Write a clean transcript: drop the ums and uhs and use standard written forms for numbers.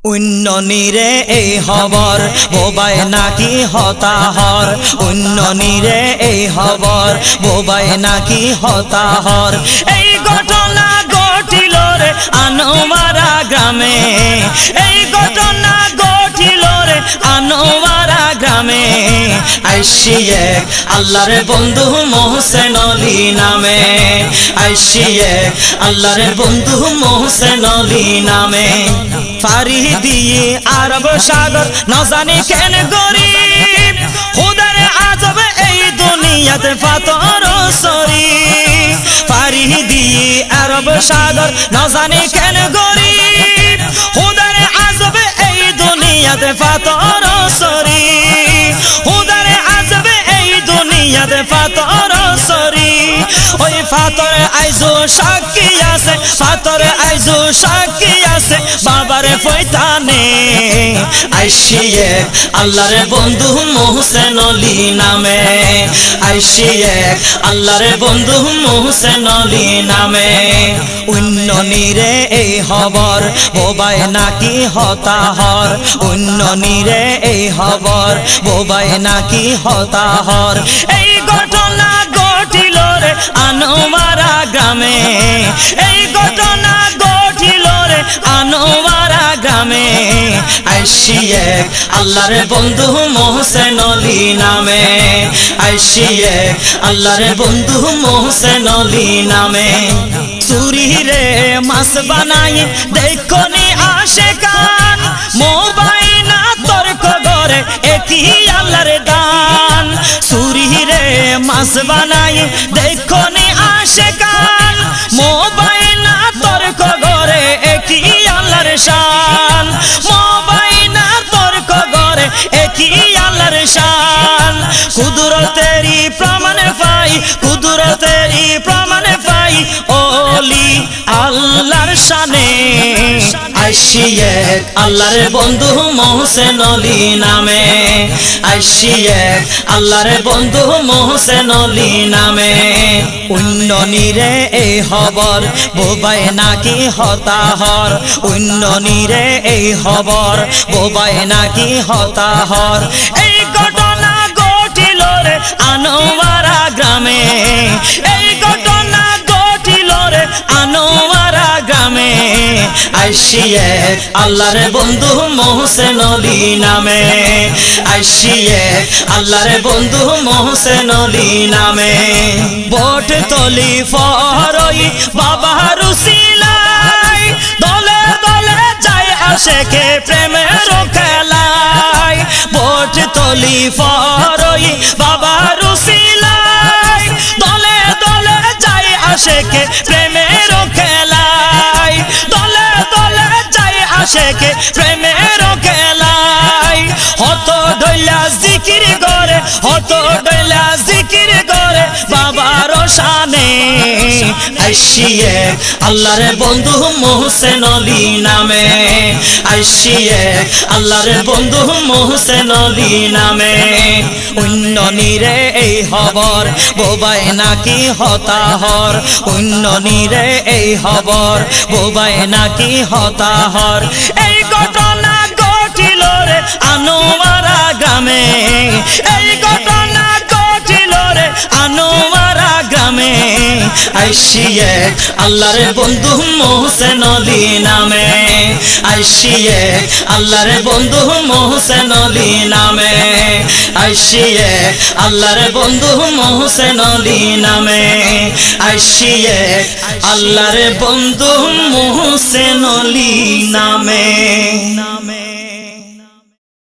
উন্ননীরে এই খবর বোবায় নাকি হতাহর উন্ননীরে এই খবর বোবায় নাকি হতাহর এই ঘটনা ঘটিল রে আনোয়ারা গ্রামে এই ঘটনা ঘটিল রে আনোয়ারা গ্রামে আইসি এক আল্লাহর বন্ধু মোহসেন আলী নামে আইসি এক আল্লাহর বন্ধু মোহসেন আলী নামে ফারি দিয়ে আরব সাগর ন জানি কেন গরিব খুদার আজব এই দুনিয়াতে ফাতর সরি ফারি দিয়ে আরব সাগর ন জানি কেন গরিব খুদার আজব এই দুনিয়াতে ফাতর সরি খুদার আজব এই দুনিয়াতে ফাতর সরি ওই ফাতর আইজো সাক্ষী আছে ফাতর আইজো সাক্ষী আছে বাবার ফয়তানে আইসি এক আল্লাহর বন্ধু মোহসেন আলী নামে আইসি এক আল্লাহর বন্ধু মোহসেন আলী নামে উন্ননীরে এই খবর বোবায় নাকি হতাহর উন্ননীরে এই খবর বোবায় নাকি হতাহর এই ঘটনা ঘটিল রে আনোয়ারা গ্রামে এই ঘটনা ঘটিল রে আনোয়ারা গ্রামে আইসি এক আল্লাহর বন্ধু মোহসেন আলী নামে আইসি এক আল্লাহর বন্ধু মোহসেন আলী নামে চুরি রে মাছ বানাই দেখনি আশেকান মোবাইল না তর্ক করে একই আল্লাহর দান চুরি রে মাছ বানাই দেখনি আশেকান মোবাইল না তর্ক করে একই আল্লাহর শান মোবাইল না তর্ক করে একই আল্লাহর শান কুদরতেরই প্রমাণ পাই কুদরতেরই প্রমাণ পাই ওলি আল্লাহর শানে আইসি এক আল্লাহর বন্ধু মোহসেন আলী নামে আইসি এক আল্লাহর বন্ধু মোহসেন আলী নামে উন্ননীরে এই খবর বোবায় নাকি হতাহর উন্ননীরে এই খবর বোবায় নাকি হতাহর এই ঘটনা ঘটিল রে আনোয়ারা গ্রামে এই ঘটনা ঘটিল রে আনোয়ারা গ্রামে আইসি এক আল্লাহর বন্ধু মোহসেন আলী নামে আইসি এক আল্লাহর বন্ধু মোহসেন আলী নামে বট তলি ফরই বাবা রুসিলাই দলে দলে যায় আশেকে প্রেমের খেলায় বট তলি ফরই বাবা রুসিলাই দলে দলে যায় আশেকে প্রেমের খেলায় দলে দলে যায় আশেকে প্রেমের খেলায় হত ডইলা জিকির করে হত ডইলা জিকির করে বাবার শানে আইসি এক আল্লাহর বন্ধু মোহসেন আলী নামে আইসি এক আল্লাহর বন্ধু মোহসেন আলী নামে উন্ননীরে এই খবর বোবায় নাকি হতাহর উন্ননীরে এই খবর বোবায় নাকি হতাহর এই ঘটনা ঘটিল রে আনোয়ারা গ্রামে এই ঘটনা ঘটিল রে আনোয়ারা গ্রামে আইসি এক আল্লাহর বন্ধু মোহসেন আলী নামে আইসি এক আল্লাহর বন্ধু মোহসেন আলী নামে আইসি এক আল্লাহর বন্ধু মোহসেন আলী নামে আইসি এক আল্লাহর বন্ধু মোহসেন আলী নামে।